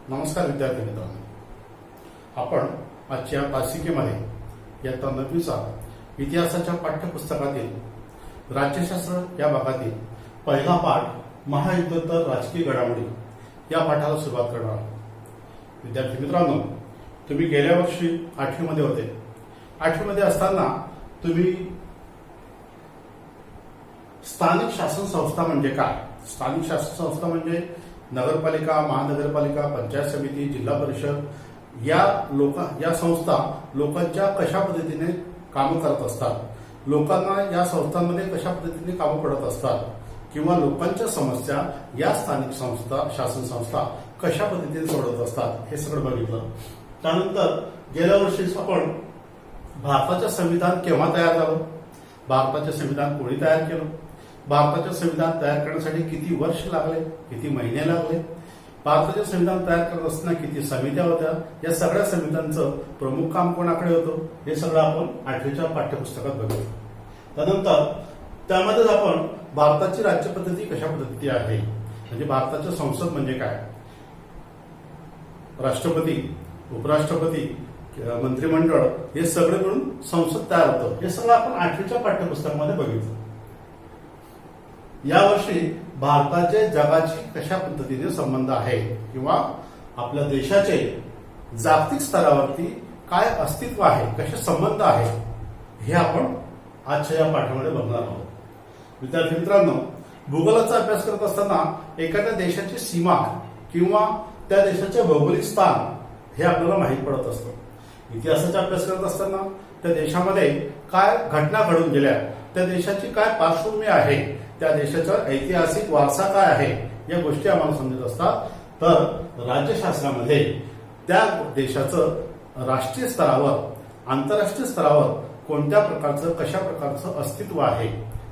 नमस्कार विद्यार्थी मित्रांनो, आपण आजच्या तासिकेमध्ये इयत्ता 9वीचा इतिहासाच्या पाठ्यपुस्तकातील राज्यशास्त्र या भागातील पहिला पाठ महायुद्धोत्तर राजकीय घडामोडी या पाठाला सुरुवात करणार आहोत। विद्यार्थी मित्रांनो, तुम्ही गेल्या वर्षी 8वी मध्ये होते। 8वी मध्ये असताना तुम्ही स्थानिक शासन संस्था म्हणजे काय, स्थानिक शासन संस्था म्हणजे नगरपालिका, महानगरपालिका, पंचायत समिती, जिल्हा परिषद या संस्था लोकांच्या कशा पद्धतीने कामं करत असतात, लोकांना या संस्थांमध्ये कशा पद्धतीने कामं पडत असतात किंवा लोकांच्या समस्या या स्थानिक संस्था शासन संस्था कशा पद्धतीने सोडवत असतात हे सगळं बघितलं। त्यानंतर गेल्या वर्षीच आपण भारताचे संविधान केव्हा तयार झालं, भारताचे संविधान कोणी तयार केलं, भारताचे संविधान तयार करण्यासाठी किती वर्ष लागले, किती महिने लागले, भारताचे संविधान तयार करत असताना किती समित्या होत्या, या सगळ्या समित्यांचं प्रमुख काम कोणाकडे होतं हे सगळं आपण 8वीच्या पाठ्यपुस्तकात बघितलं। त्यानंतर त्यामध्येच आपण भारताची राज्य पद्धती कशा पद्धती आहे, म्हणजे भारताचे संसद म्हणजे काय, राष्ट्रपती, उपराष्ट्रपती, मंत्रिमंडळ हे सगळे मिळून संसद तयार होतं, हे सगळं आपण 8वीच्या पाठ्यपुस्तकामध्ये बघितलं। यावर्षी भारताचे जगाची कशा पद्धतीने संबंध आहे किंवा आपल्या देशाचे जागतिक स्तरावरती काय अस्तित्व आहे, कसे संबंध आहे हे आपण आजच्या या पाठामध्ये बघणार आहोत। विद्यार्थी मित्रांनो, भूगोलाचा अभ्यास करत असताना एखाद्या देशाची सीमा किंवा त्या देशाचे भौगोलिक स्थान हे आपल्याला माहीत पडत असतं। इतिहासाचा अभ्यास करत असताना त्या देशामध्ये काय घटना घडून गेल्या, त्या देशाची काय पार्श्वभूमी आहे, त्या देशाचा ऐतिहासिक वारसा काय आहे, या गोष्टी आम्हाला समजत असतात। तर राज्यशास्त्रामध्ये त्या देशाचं राष्ट्रीय स्तरावर, आंतरराष्ट्रीय स्तरावर कोणत्या प्रकारचं, कशा प्रकारचं अस्तित्व आहे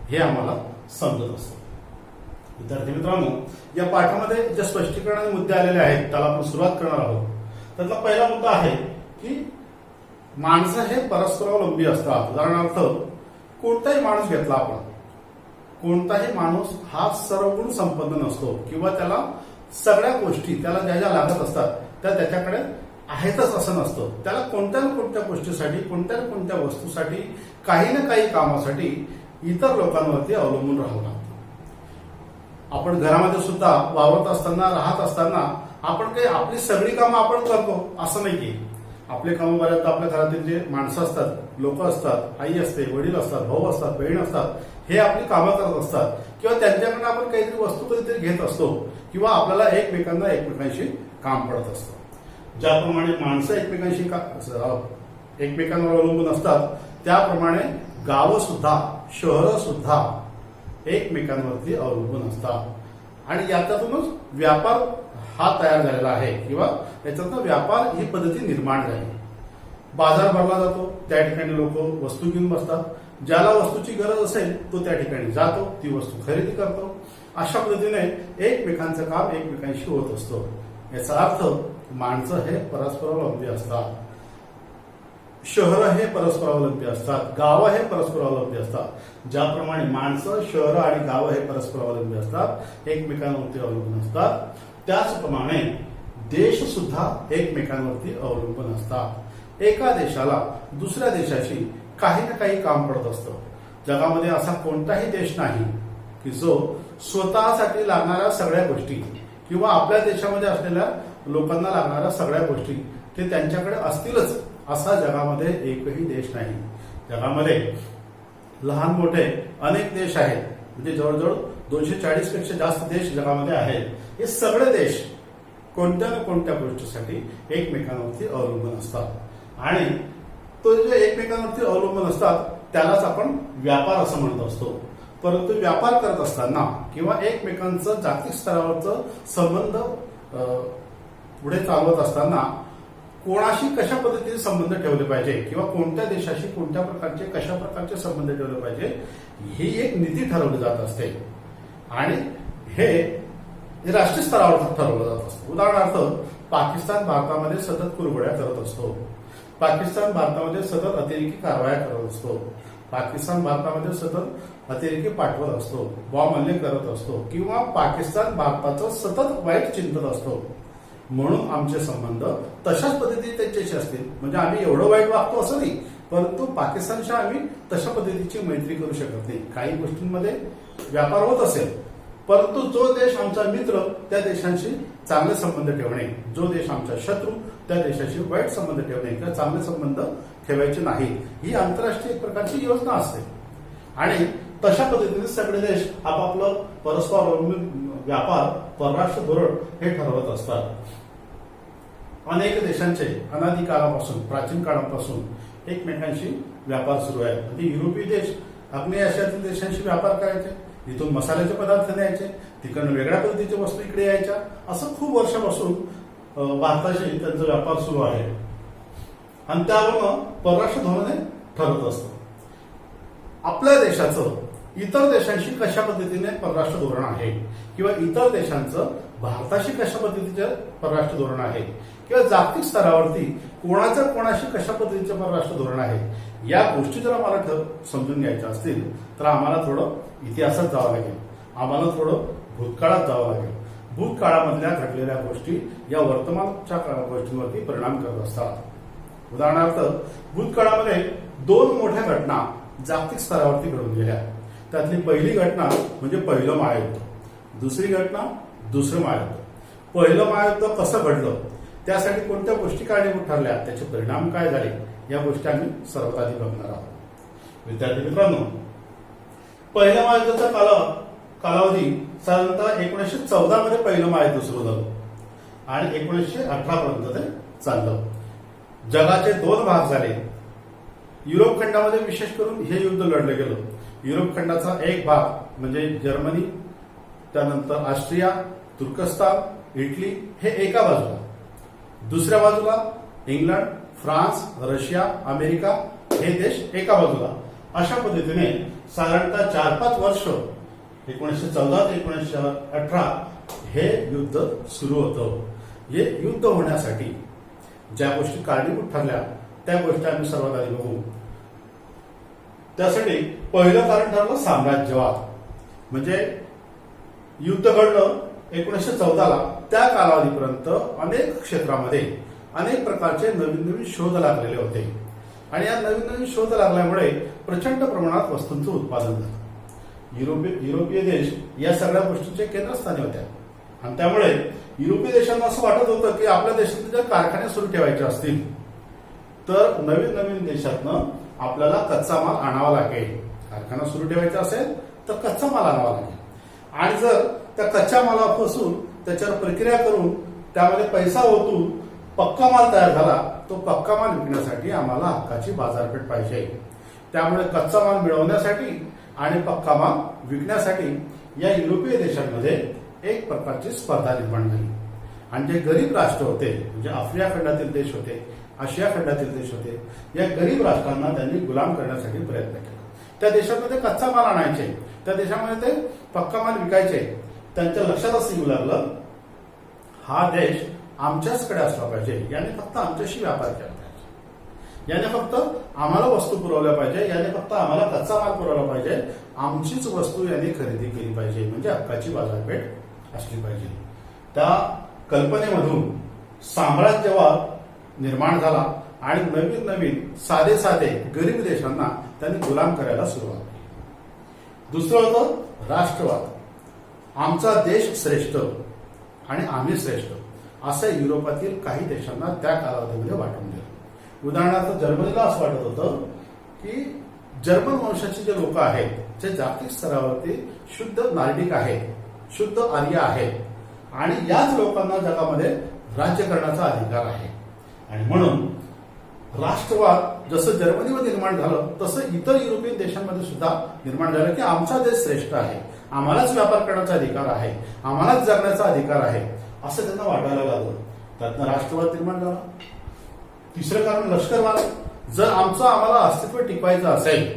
हे आम्हाला समजत असतं। विद्यार्थी मित्रांनो, या पाठामध्ये जे स्पष्टीकरणाचे मुद्दे आलेले आहेत त्याला आपण सुरुवात करणार आहोत। त्यातला पहिला मुद्दा आहे की माणसं हे परस्परावलंबी असतात। उदाहरणार्थ, कोणताही माणूस घेतला आपण, कोणताही माणूस हा सर्वगुण संपन्न नसतो किंवा त्याला सगळ्या गोष्टी त्याला ज्या ज्या लागत असतात त्या त्याच्याकडे आहेतच असं नसतं। त्याला कोणत्या ना कोणत्या गोष्टीसाठी, कोणत्या ना कोणत्या वस्तूसाठी, काही ना काही कामासाठी इतर लोकांवरती अवलंबून राहावं लागतं। आपण घरामध्ये सुद्धा वावरत असताना, राहत असताना आपण काही आपली सगळी कामं आपण करतो असं नाही की आपले कामं बऱ्याचदा आपल्या घरातील जे माणसं असतात, लोक असतात, आई असते, वडील असतात, भाऊ असतात, बहीण असतात, हे आपली कामं करत असतात किंवा त्यांच्याकडनं आपण काहीतरी वस्तू कधीतरी घेत असतो किंवा आपल्याला एकमेकांशी काम पडत असतं। ज्याप्रमाणे माणसं एकमेकांवर अवलंबून असतात त्याप्रमाणे गावं सुद्धा, शहरं सुद्धा एकमेकांवरती अवलंबून असतात आणि याच्यातूनच व्यापार हा तयार झालेला आहे किंवा याच्यातून व्यापार ही पद्धती निर्माण झाली। बाजार भरला जातो, त्या ठिकाणी लोक वस्तू घेऊन बसतात, ज्याला वस्तूची गरज असेल तो त्या ठिकाणी जातो, ती वस्तू खरेदी करतो। अशा पद्धतीने एकमेकांचं काम एकमेकांशी होत असतो। याचा अर्थ माणसं हे परस्परावलंबी असतात, शहरं हे परस्परावलंबी असतात, गावं हे परस्परावलंबी असतात। ज्याप्रमाणे माणसं, शहरं आणि गावं हे परस्परावलंबी असतात, एकमेकांवरती अवलंबून असतात, त्याचप्रमाणे देश सुद्धा एकमेकांवरती अवलंबून असतात। एका देशाला दुसऱ्या देशाशी काही ना काही काम पडत असतं। जगामध्ये असा कोणताही देश नाही की जो स्वतःसाठी लागणाऱ्या सगळ्या गोष्टी किंवा आपल्या देशामध्ये असलेल्या लोकांना लागणाऱ्या सगळ्या गोष्टी ते त्यांच्याकडे असतीलच असा जगामध्ये एकही देश नाही। जगामध्ये लहान मोठे अनेक देश आहेत, म्हणजे जवळजवळ 240 पेक्षा जास्त देश जगामध्ये आहेत। हे सगळे देश कोणत्या ना कोणत्या गोष्टीसाठी एकमेकांवरती अवलंबून असतात आणि तो जे एकमेकांवरती अवलंबून असतात त्यालाच आपण व्यापार असं म्हणत असतो। परंतु व्यापार करत असताना किंवा एकमेकांचं जागतिक स्तरावरचं संबंध पुढे चालवत असताना कोणाशी कशा पद्धतीने संबंध ठेवले पाहिजे किंवा कोणत्या देशाशी कोणत्या प्रकारचे, कशा प्रकारचे संबंध ठेवले पाहिजे ही एक नीती ठरवली जात असते आणि हे राष्ट्रीय स्तरावर ठरवलं जात असतं। उदाहरणार्थ, पाकिस्तान भारतामध्ये सतत कुरघोड्या करत असतो, पाकिस्तान भारतामध्ये सतत अतिरेकी कारवाया करत असतो, पाकिस्तान भारतामध्ये सतत अतिरेकी पाठवत असतो, बॉम्ब हल्ले करत असतो किंवा पाकिस्तान भारताचं सतत वाईट चिंतत असतो। म्हणून आमचे संबंध तशाच पद्धतीने त्यांच्याशी असतील. म्हणजे आम्ही एवढं वाईट वागतो असं नाही, परंतु पाकिस्तानशी आम्ही तशा पद्धतीची मैत्री करू शकत नाही. काही गोष्टींमध्ये व्यापार होत असेल, परंतु जो देश आमचा मित्र त्या देशांशी चांगले संबंध ठेवणे, जो देश आमचा शत्रू त्या देशाशी वाईट संबंध ठेवणे किंवा चांगले संबंध ठेवायचे नाहीत, ही आंतरराष्ट्रीय एक प्रकारची योजना असते. आणि तशा पद्धतीने सगळे देश आपापलं परस्पर व्यापार, परराष्ट्र धोरण हे ठरवत असतात. अनेक देशांचे अनादी काळापासून, प्राचीन काळापासून एकमेकांशी व्यापार सुरू आहे. म्हणजे युरोपीय देश आग्नेय आशियातील देशांशी व्यापार करायचे, इथून मसाल्याचे पदार्थ न्यायचे, तिकडनं वेगळ्या पद्धतीच्या वस्तू इकडे यायच्या. असं खूप वर्षापासून भारताशी त्यांचा व्यापार सुरू आहे आणि त्यावरून परराष्ट्र धोरणे ठरत असतं. आपल्या देशाचं इतर देशांशी कशा पद्धतीने परराष्ट्र धोरण आहे किंवा इतर देशांचं भारताशी कशा पद्धतीचे परराष्ट्र धोरण आहे किंवा जागतिक स्तरावरती कोणाचं कोणाशी कशा पद्धतीचे परराष्ट्र धोरण आहे, या गोष्टी जर आम्हाला समजून घ्यायच्या असतील तर आम्हाला थोडं इतिहासात जावं लागेल, आम्हाला थोडं भूतकाळात जावं लागेल. भूतकाळामधल्या घडलेल्या गोष्टी या वर्तमानच्या गोष्टींवरती परिणाम करत असतात. उदाहरणार्थ, भूतकाळामध्ये 2 मोठ्या घटना जागतिक स्तरावरती घडून गेल्या. त्यातली पहिली घटना म्हणजे पहिलं महायुद्ध, दुसरी घटना दुसरं महायुद्ध. पहिलं महायुद्ध कसं घडलं, त्यासाठी कोणत्या गोष्टी कारणीभूत ठरल्या, त्याचे परिणाम काय झाले, या गोष्टी आम्ही सर्वात आधी बघणार आहोत. विद्यार्थी मित्रांनो, पहिल्या महायुद्धाचा कालावधी साधारणतः 1914 मध्ये पहिलं महायुद्ध सुरू झालं आणि 1918 पर्यंत ते चाललं. जगाचे 2 भाग झाले. युरोप खंडामध्ये विशेष करून हे युद्ध लढलं गेलं. युरोप खंडाचा एक भाग म्हणजे जर्मनी, त्यानंतर ऑस्ट्रिया, तुर्कस्तान, इटली हे एका बाजूला, दुसऱ्या बाजूला इंग्लंड, फ्रान्स, रशिया, अमेरिका हे देश एका बाजूला. अशा पद्धतीने साधारणतः 4-5 वर्ष 1914 ते 1918 हे युद्ध सुरू होतं. हे युद्ध होण्यासाठी ज्या गोष्टी कारणीभूत ठरल्या त्या गोष्टी आम्ही सर्वात आधी बघू. त्यासाठी पहिलं कारण ठरलं साम्राज्यवाद. म्हणजे युद्ध घडलं 1914ला, त्या कालावधीपर्यंत अनेक क्षेत्रामध्ये अनेक प्रकारचे नवीन नवीन शोध लागलेले होते आणि या नवीन नवीन शोध लागल्यामुळे प्रचंड प्रमाणात वस्तूंचं उत्पादन झालं. युरोपीय देश या सगळ्या गोष्टींचे केंद्रस्थानी होत्या आणि त्यामुळे युरोपीय देशांना असं वाटत होतं की आपल्या देशात जर कारखाने सुरू ठेवायचे असतील तर नवीन नवीन देशातनं आपल्याला कच्चा माल आणावा लागेल. कारखाना सुरू ठेवायचा असेल तर कच्चा माल आणावा लागेल आणि जर त्या कच्च्या मालापासून त्याच्यावर प्रक्रिया करून त्यामध्ये पैसा ओतून पक्का माल तयार झाला, तो पक्का माल विकण्यासाठी आम्हाला हक्काची बाजारपेठ पाहिजे. त्यामुळे कच्चा माल मिळवण्यासाठी आणि पक्का माल विकण्यासाठी या युरोपीय देशांमध्ये एक प्रकारची स्पर्धा निर्माण झाली आणि जे गरीब राष्ट्र होते, म्हणजे आफ्रिका खंडातील देश होते, आशिया खंडातील देश होते, या गरीब राष्ट्रांना त्यांनी गुलाम करण्यासाठी प्रयत्न केला. त्या देशामध्ये कच्चा माल आणायचे, त्या देशामध्ये ते पक्का माल विकायचे. त्यांच्या लक्षात असं येऊ लागलं, हा देश आमच्याचकडे असला पाहिजे, याने फक्त आमच्याशी व्यापार केला पाहिजे, याने फक्त आम्हाला वस्तू पुरवल्या पाहिजे, याने फक्त आम्हाला कच्चा माल पुरवला पाहिजे, आमचीच वस्तू याने खरेदी केली पाहिजे, म्हणजे हक्काची बाजारपेठ असली पाहिजे. त्या कल्पनेमधून साम्राज्यवाद निर्माण झाला आणि नवीन नवीन साधे साधे गरीब देशांना त्यांनी गुलाम करायला सुरुवात केली. दुसरं होतं राष्ट्रवाद. आमचा देश श्रेष्ठ आणि आम्ही श्रेष्ठ असं युरोपातील काही देशांना त्या कालावधीमध्ये वाटून दिलं. उदाहरणार्थ, जर्मनीला असं वाटत होतं की जर्मन वंशाचे जे लोक आहेत, जे जागतिक स्तरावरती शुद्ध नार्डिक आहेत, शुद्ध आर्य आहेत आणि याच लोकांना जगामध्ये राज्य करण्याचा अधिकार आहे. आणि म्हणून राष्ट्रवाद जसं जर्मनीमध्ये निर्माण झालं तसं इतर युरोपियन देशांमध्ये सुद्धा निर्माण झालं की आमचा देश श्रेष्ठ आहे, आम्हालाच व्यापार करण्याचा अधिकार आहे, आम्हालाच जगण्याचा अधिकार आहे, असं त्यांना वाटायला लागलं. त्यातनं राष्ट्रवाद निर्माण झाला. तिसरं कारण लष्करवाद. जर आम्हाला अस्तित्व टिकवायचं असेल,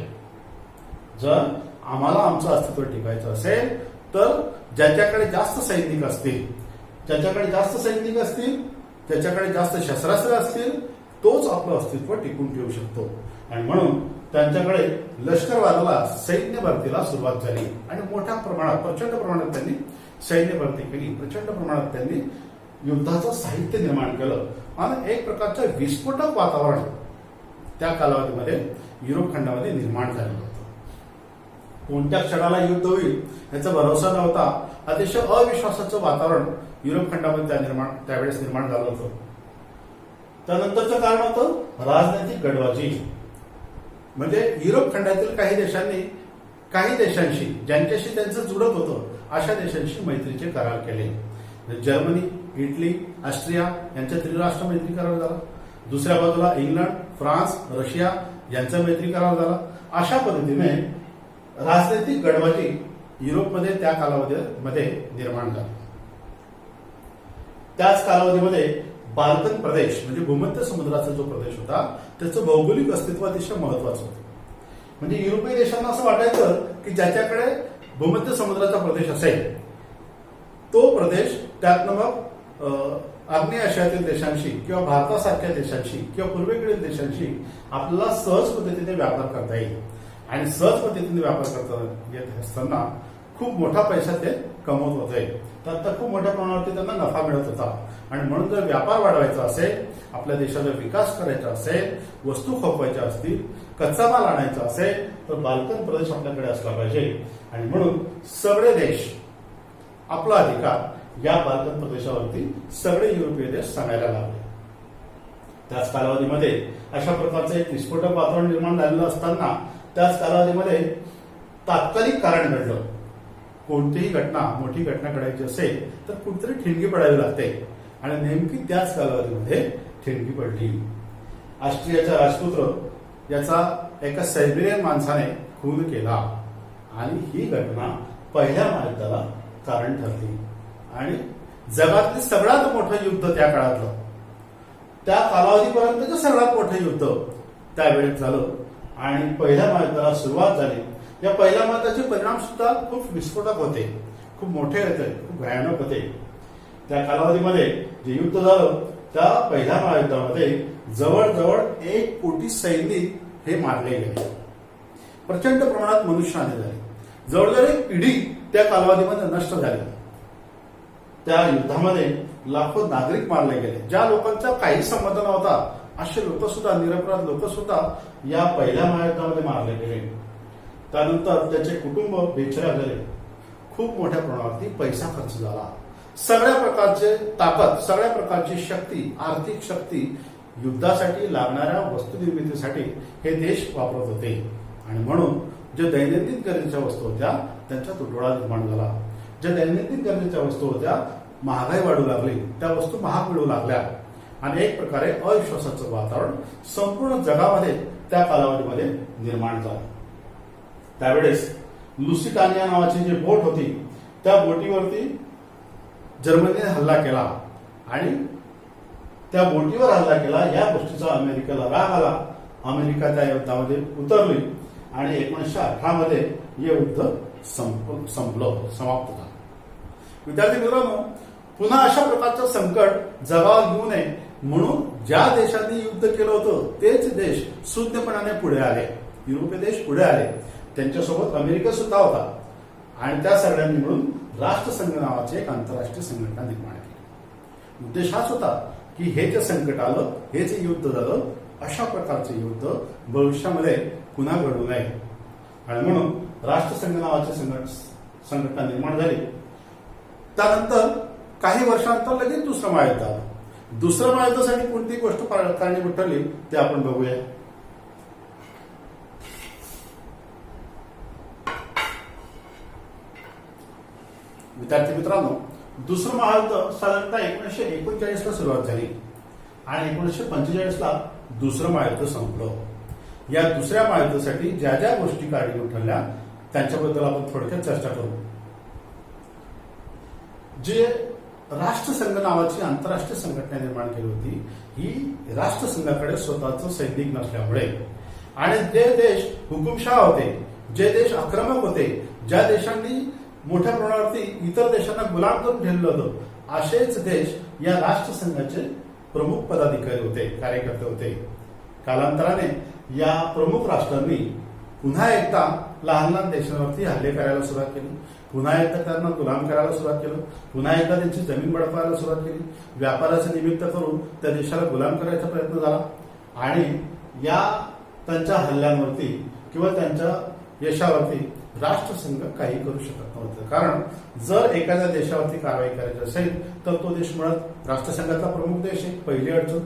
जर आम्हाला आमचं अस्तित्व टिकवायचं असेल तर ज्याच्याकडे जास्त सैनिक असतील, ज्याच्याकडे जास्त शस्त्रास्त्र असतील, तोच आपलं अस्तित्व टिकून ठेवू शकतो. आणि म्हणून त्यांच्याकडे लष्करवादाला, सैन्य भरतीला सुरुवात झाली आणि मोठ्या प्रमाणात, प्रचंड प्रमाणात त्यांनी सैन्य भरती केली, प्रचंड प्रमाणात त्यांनी युद्धाचं साहित्य निर्माण केलं आणि एक प्रकारचं विस्फोटक वातावरण त्या कालावधीमध्ये युरोप खंडामध्ये निर्माण झालेलं होतं. कोणत्या क्षणाला युद्ध होईल याचा भरोसा नव्हता. अतिशय अविश्वासाचं वातावरण युरोप खंडामध्ये त्यावेळेस निर्माण झालं होतं. त्यानंतरचं कारण होतं राजनैतिक गडबाजी. म्हणजे युरोप खंडातील काही देशांशी ज्यांच्याशी त्यांचं जुळत होतं अशा देशांशी मैत्रीचे करार केले. जर्मनी, इटली, ऑस्ट्रिया यांचा त्रिराष्ट्र मैत्री करार झाला. दुसऱ्या बाजूला इंग्लंड, फ्रान्स, रशिया यांचा मैत्री करार झाला. अशा पद्धतीने राजनैतिक गडबाजी युरोपमध्ये त्या कालावधीमध्ये निर्माण झाली. त्याच कालावधीमध्ये बाल्कन प्रदेश म्हणजे भूमध्य समुद्राचा जो प्रदेश होता त्याचं भौगोलिक अस्तित्व अतिशय महत्वाचं होतं. म्हणजे युरोपीय देशांना असं वाटायचं की ज्याच्याकडे भूमध्य समुद्राचा प्रदेश असेल तो प्रदेश त्यातनं मग आग्नेय आशियातील देशांशी किंवा भारतासारख्या देशांशी किंवा पूर्वेकडील देशांशी आपल्याला सहज पद्धतीने व्यापार करता येईल. आणि सहज पद्धतीने व्यापार करता येत असताना खूप मोठा पैसा ते कमवत होते. त्यात खूप मोठ्या प्रमाणावरती त्यांना नफा मिळत होता. आणि म्हणून जर व्यापार वाढवायचा असेल, आपल्या देशाचा विकास करायचा असेल, वस्तू खपवायच्या असतील, कच्चा माल आणायचा असेल तर बाल्कन प्रदेश आपल्याकडे असला पाहिजे. आणि म्हणून सगळे देश आपला अधिकार या बाल्कन प्रदेशावरती सगळे युरोपीय देश सांगायला लागले. त्याच कालावधीमध्ये अशा प्रकारचं एक विस्फोटक वातावरण निर्माण झालेलं असताना त्याच कालावधीमध्ये तात्कालिक कारण घडलं. कोणतीही मोठी घटना घडायची असेल तर कुठेतरी ठिणगी पडावी लागते आणि नेमकी त्याच कालावधीमध्ये ठिणगी पडली. ऑस्ट्रियाचा राजपुत्र याचा एका सायबेरियन माणसाने खून केला आणि ही घटना पहिल्या महायुद्धाला कारण ठरली. आणि जगातलं सगळ्यात मोठं युद्ध त्या काळातलं, त्या कालावधीपर्यंतचं सगळ्यात मोठं युद्ध त्यावेळेस झालं आणि पहिल्या महायुद्धाला सुरुवात झाली. या पहिल्या महायुद्धाचे परिणाम सुद्धा खूप विस्फोटक होते, खूप मोठे होते, खूप भयानक होते. त्या कालावधीमध्ये जे युद्ध झालं त्या पहिल्या महायुद्धामध्ये जवळजवळ 1 कोटी सैनिक हे मारले गेले. प्रचंड प्रमाणात मनुष्यहानी झाली. जवळजवळ एक पिढी त्या कालावधीमध्ये नष्ट झाली. त्या युद्धामध्ये लाखो नागरिक मारले गेले. ज्या लोकांचा काही संबंध नव्हता असे लोक सुद्धा, निरपराध लोक सुद्धा या पहिल्या महायुद्धामध्ये मारले गेले. त्यानंतर त्याचे कुटुंब बेचैन झाले. खूप मोठ्या प्रमाणावरती पैसा खर्च झाला. सगळ्या प्रकारचे ताकद, सगळ्या प्रकारची शक्ती, आर्थिक शक्ती युद्धासाठी लागणाऱ्या वस्तू निर्मितीसाठी हे देश वापरत होते. आणि म्हणून ज्या दैनंदिन गरजेच्या वस्तू होत्या त्यांचा तुटवडा निर्माण झाला. ज्या दैनंदिन गरजेच्या वस्तू होत्या महागाई वाढू लागली, त्या वस्तू महाग मिळू लागल्या आणि एक प्रकारे अविश्वासाचं वातावरण संपूर्ण जगामध्ये त्या कालावधीमध्ये निर्माण झालं. त्यावेळेस लुसिटानिया नावाची जी बोट होती त्या बोटीवरती जर्मनीने हल्ला केला आणि त्या बोटीवर हल्ला केला. या गोष्टीचा अमेरिकेला राग आला. अमेरिका त्या युद्धामध्ये उतरली आणि 1918 मध्ये हे युद्ध संपलं, समाप्त झालं. विद्यार्थी मित्रांनो, पुन्हा अशा प्रकारचं संकट जगावर येऊ नये म्हणून ज्या देशांनी युद्ध केलं होतं तेच देश सुज्ञपणाने पुढे आले. युरोपीय देश पुढे आले. त्यांच्यासोबत अमेरिका सुद्धा होता आणि त्या सगळ्यांनी मिळून राष्ट्रसंघ नावाचे एक आंतरराष्ट्रीय संघटना निर्माण केली. उद्देश हाच होता की हे जे संकट आलं, हे जे युद्ध झालं, अशा प्रकारचे युद्ध भविष्यामध्ये पुन्हा घडू नये. आणि म्हणून राष्ट्रसंघ नावाची संघटना निर्माण झाली. त्यानंतर काही वर्षांतर लगेच दुसरं महायुद्ध आलं. दुसरं महायुद्धासाठी कोणती गोष्ट कारणीभूत ठरली ते आपण बघूया. विद्यार्थी मित्रांनो, दुसरं महायुद्ध साधारणतः 1939 ला सुरुवात झाली आणि 1945 ला दुसरं महायुद्ध संपलं. या दुसऱ्या महायुद्धासाठी ज्या ज्या गोष्टी कारणीभूत ठरल्या त्यांच्याबद्दल आपण थोडक्यात चर्चा करू. जे राष्ट्रसंघ नावाची आंतरराष्ट्रीय संघटना निर्माण केली होती, ही राष्ट्रसंघाकडे स्वतःचं सैनिक नसल्यामुळे आणि जे देश हुकुमशाह होते, जे देश आक्रमक होते, ज्या देशांनी मोठ्या प्रमाणावरती इतर देशांना गुलाम करून ठेवलं होतं, असेच देश या राष्ट्रसंघाचे प्रमुख पदाधिकारी होते, कार्यकर्ते होते. कालांतराने या प्रमुख राष्ट्रांनी पुन्हा एकदा लहान लहान देशांवरती हल्ले करायला सुरुवात केली. पुन्हा एकदा त्यांना गुलाम करायला सुरुवात केलं, पुन्हा एकदा त्यांची जमीन बळकावायला सुरुवात केली, व्यापाराचं निमित्त करून त्या देशाला गुलाम करायचा प्रयत्न झाला. आणि या त्यांच्या हल्ल्यांवरती किंवा त्यांच्या यशावरती राष्ट्रसंघ काही करू शकत नव्हतं. कारण जर एखाद्या देशावरती कारवाई करायची असेल तर तो देश मुळात राष्ट्रसंघातला प्रमुख देश आहे, पहिली अडचण.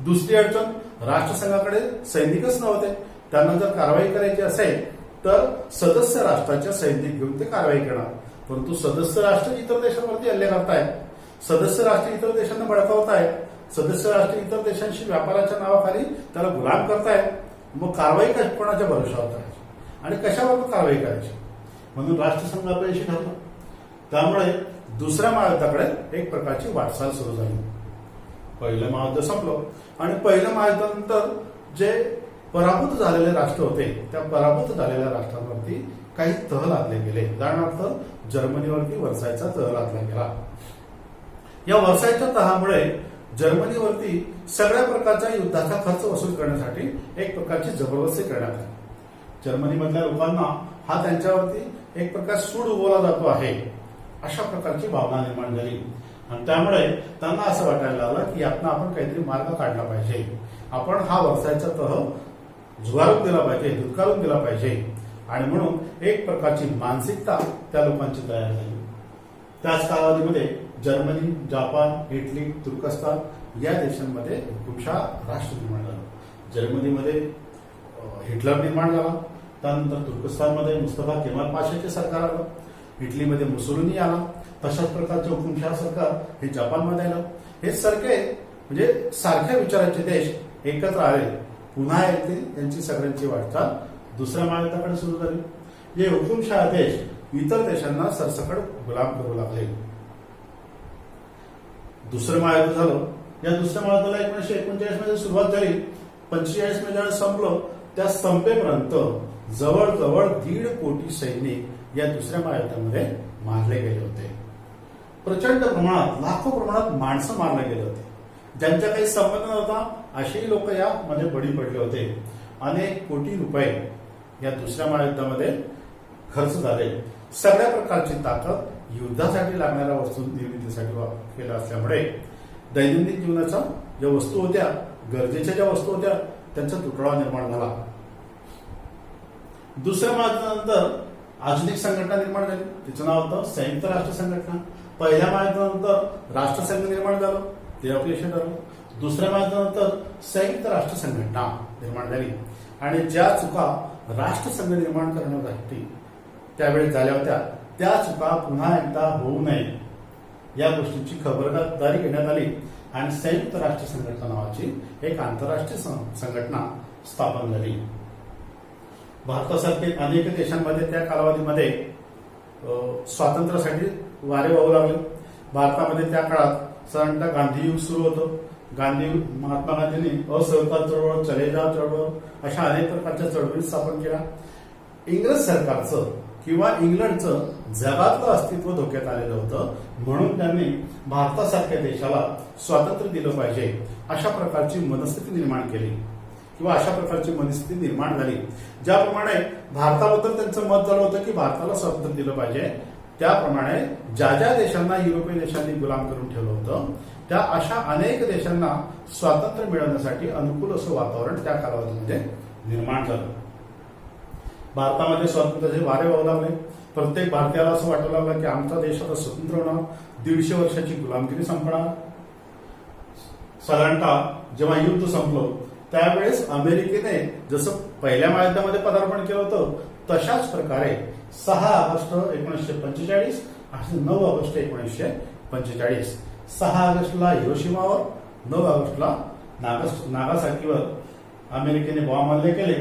दुसरी अडचण, राष्ट्रसंघाकडे सैनिकच नव्हते. त्यांना जर कारवाई करायची असेल तर सदस्य राष्ट्राच्या सैनिक घेऊन ते कारवाई करणार, परंतु सदस्य राष्ट्र इतर देशांवरती हल्ले करतायत, सदस्य राष्ट्र इतर देशांना बळकावतायत, सदस्य राष्ट्र इतर देशांशी व्यापाराच्या नावाखाली त्याला गुलाम करतायत. मग कारवाई कोणाच्या भरोशावर करायची आणि कशावर कारवाई करायची? म्हणून राष्ट्रसंघ अपयशी ठरला. त्यामुळे दुसऱ्या महायुद्धाकडे एक प्रकारची वाटचाल सुरू झाली. पहिलं महायुद्ध संपलं आणि पहिल्या महायुद्धानंतर जे पराभूत झालेले राष्ट्र होते त्या पराभूत झालेल्या राष्ट्रांवरती काही तह लादले गेले. उदाहरणार्थ जर्मनीवरती वर्सायचा तह लादला गेला. या वर्सायच्या तहामुळे जर्मनीवरती सगळ्या प्रकारच्या युद्धाचा खर्च वसूल करण्यासाठी एक प्रकारची जबरदस्ती करण्यात आली. जर्मनीमधल्या लोकांना हा त्यांच्यावरती एक प्रकार सूड उगवला जातो आहे अशा प्रकारची भावना निर्माण झाली आणि त्यामुळे त्यांना असं वाटायला लागलं की यातनं आपण काहीतरी मार्ग काढला पाहिजे, आपण हा वर्सायचा तह झुगारून दिला पाहिजे, धुतकारून दिला पाहिजे. आणि म्हणून एक प्रकारची मानसिकता त्या लोकांची तयार झाली. त्याच कालावधीमध्ये जर्मनी, जपान, इटली, तुर्कस्तान या देशांमध्ये हुकुमशाह राष्ट्र निर्माण झालं. जर्मनीमध्ये हिटलर निर्माण झाला, त्यानंतर तुर्कस्तानमध्ये मुस्तफा केमाल पाशाचे सरकार आलं, इटलीमध्ये मुसोलिनी आला, तशाच प्रकारचे हुकुमशाह सरकार हे जपानमध्ये आलं. हे म्हणजे सारख्या विचारांचे देश एकत्र आले, पुन्हा एकदा त्यांची सगळ्यांची वाटचाल दुसऱ्या महायुद्धाकडे सुरू झाली. हे हुकुमशाह देश इतर देशांना सरसकट गुलाम करू लागले. दुसरं महायुद्ध झालं. या दुसऱ्या महायुद्धाला 1939 मध्ये सुरुवात झाली. 45 मध्ये ज्यावेळेस संपलं त्या संपेपर्यंत जवळजवळ 1.5 कोटी सैनिक या दुसऱ्या महायुद्धामध्ये मारले गेले होते. प्रचंड प्रमाणात, लाखो प्रमाणात माणसं मारले गेले होते. ज्यांचा काही संबंध नव्हता असेही लोक यामध्ये बळी पडले होते. अनेक कोटी रुपये या दुसऱ्या महायुद्धामध्ये खर्च झाले. सगळ्या प्रकारची ताकद युद्धासाठी लागणाऱ्या वस्तू निर्मितीसाठी केला असल्यामुळे दैनंदिन जीवनाच्या ज्या वस्तू होत्या, गरजेच्या ज्या वस्तू होत्या, त्यांचा तुटवडा निर्माण झाला. दुसऱ्या महायुद्धानंतर आधुनिक संघटना निर्माण झाली. तिचं नाव होतं संयुक्त राष्ट्र संघटना. पहिल्या महायुद्धानंतर राष्ट्रसंघ निर्माण झालं, ते अपयशी ठरलं. दुसऱ्या महायुद्धानंतर संयुक्त राष्ट्र संघटना निर्माण झाली आणि ज्या चुका राष्ट्रसंघ निर्माण करण्यासाठी त्यावेळी झाल्या होत्या त्या चुका पुन्हा एकदा होऊ नये या गोष्टीची खबरदारी घेण्यात आली आणि संयुक्त राष्ट्र संघटना नावाची एक आंतरराष्ट्रीय संघटना स्थापन झाली. भारतासारखे अनेक देशांमध्ये त्या कालावधीमध्ये स्वातंत्र्यासाठी वारे वाहू लागले. भारतामध्ये त्या काळात साधारणतः गांधी युग सुरू होतं. महात्मा गांधींनी असहकार चळवळ, चले जाव चळवळ अशा अनेक प्रकारच्या चळवळी स्थापन केल्या. इंग्रज सरकारचं किंवा इंग्लंडचं जगातलं अस्तित्व धोक्यात आलेलं होतं, म्हणून त्यांनी भारतासारख्या देशाला स्वातंत्र्य दिलं पाहिजे अशा प्रकारची मनस्थिती निर्माण केली किंवा अशा प्रकारची मनस्थिती निर्माण झाली. ज्याप्रमाणे भारताबद्दल त्यांचं मत झालं होतं की भारताला स्वातंत्र्य दिलं पाहिजे, त्याप्रमाणे ज्या ज्या देशांना युरोपीय देशांनी गुलाम करून ठेवलं होतं त्या अशा अनेक देशांना स्वातंत्र्य मिळवण्यासाठी अनुकूल असं वातावरण त्या कालावधीमध्ये निर्माण झालं. भारतामध्ये स्वातंत्र्याचे वारे वाहू लागले. प्रत्येक भारतीयाला असं वाटू लागलं की आमचा देश आता स्वतंत्र होणार, 150 वर्षाची गुलामगिरी संपणार. साधारणतः जेव्हा युद्ध संपलं त्यावेळेस अमेरिकेने जसं पहिल्या महायुद्धामध्ये पदार्पण केलं होतं तशाच प्रकारे 6 ऑगस्ट 1945 आणि 9 ऑगस्ट 1945 6 ऑगस्टला हिरोशिमावर, 9 ऑगस्टला नागासाकीवर अमेरिकेने बॉम्ब हल्ले केले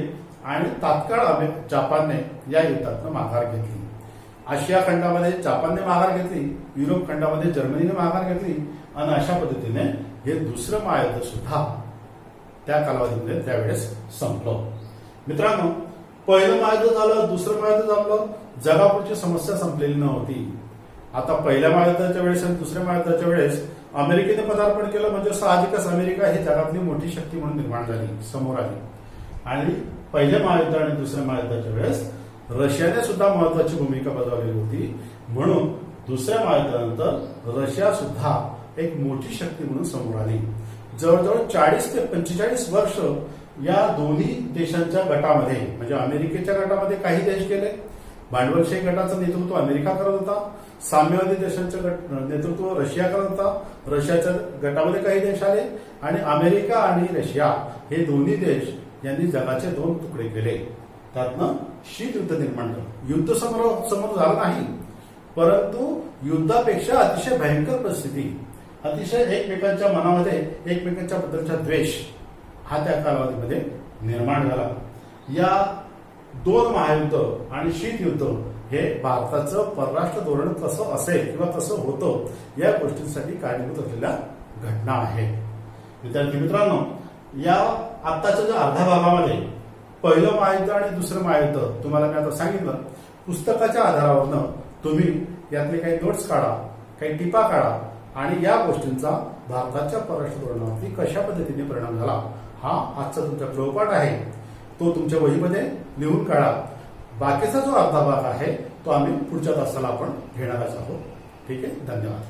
आणि तात्काळ जपानने या युद्धातनं माघार घेतली. आशिया खंडामध्ये जपानने माघार घेतली, युरोप खंडामध्ये जर्मनीने माघार घेतली आणि अशा पद्धतीने हे दुसरं महायुद्ध सुद्धा त्या कालावधीमध्ये त्यावेळेस संपलं. मित्रांनो, पहिलं महायुद्ध झालं, दुसरं महायुद्ध झालं, जगापुरची समस्या संपलेली नव्हती. आता पहिल्या महायुद्धाच्या वेळेस आणि दुसऱ्या महायुद्धाच्या वेळेस अमेरिकेने पदार्पण केलं म्हणजे साहजिकच अमेरिका ही जगातली मोठी शक्ती म्हणून निर्माण झाली, समोर आली. आणि पहिल्या महायुद्ध आणि दुसऱ्या महायुद्धाच्या वेळेस रशियाने सुद्धा महत्वाची भूमिका बजावलेली होती. म्हणून दुसऱ्या महायुद्धानंतर रशिया सुद्धा एक मोठी शक्ती म्हणून समोर आली. जवळजवळ 40 ते 45 वर्ष या दोन्ही देशांच्या गटामध्ये, म्हणजे अमेरिकेच्या गटामध्ये काही देश गेले, भांडवलशाही गटाचं नेतृत्व अमेरिका करत होता, साम्यवादी देशांचं नेतृत्व रशिया करत होता, रशियाच्या गटामध्ये काही देश आले आणि अमेरिका आणि रशिया हे दोन्ही देश यांनी जगाचे 2 तुकडे केले. त्यातनं शीत युद्ध निर्माण झालं. युद्ध समोर झालं नाही, परंतु युद्धापेक्षा अतिशय भयंकर परिस्थिती, अतिशय एकमेकांच्या मनामध्ये एकमेकांच्या बद्दलचा द्वेष हा त्या कालावधीमध्ये निर्माण झाला. या 2 महायुद्ध आणि शीत युद्ध हे भारताचं परराष्ट्र धोरण कसं असेल किंवा कसं होतं या गोष्टींसाठी कारणीभूत असलेल्या घटना आहेत. विद्यार्थी मित्रांनो, या आत्ताच्या ज्या अर्ध्या भागामध्ये पहिलं महायुद्ध आणि दुसरं महायुद्ध तुम्हाला मी आता सांगितलं. पुस्तकाच्या आधारावरनं तुम्ही यातले काही नोट्स काढा, काही टिपा काढा आणि या गोष्टींचा भारताच्या परराष्ट्र धोरणावरती कशा पद्धतीने परिणाम झाला हा आजचा तुमचा गृहपाठ आहे, तो तुमच्या वहीमध्ये लिहून काढा. बाकीचा जो अर्धा भाग आहे तो आम्ही पुढच्या तासाला आपण घेणारच आहोत. ठीक आहे, धन्यवाद.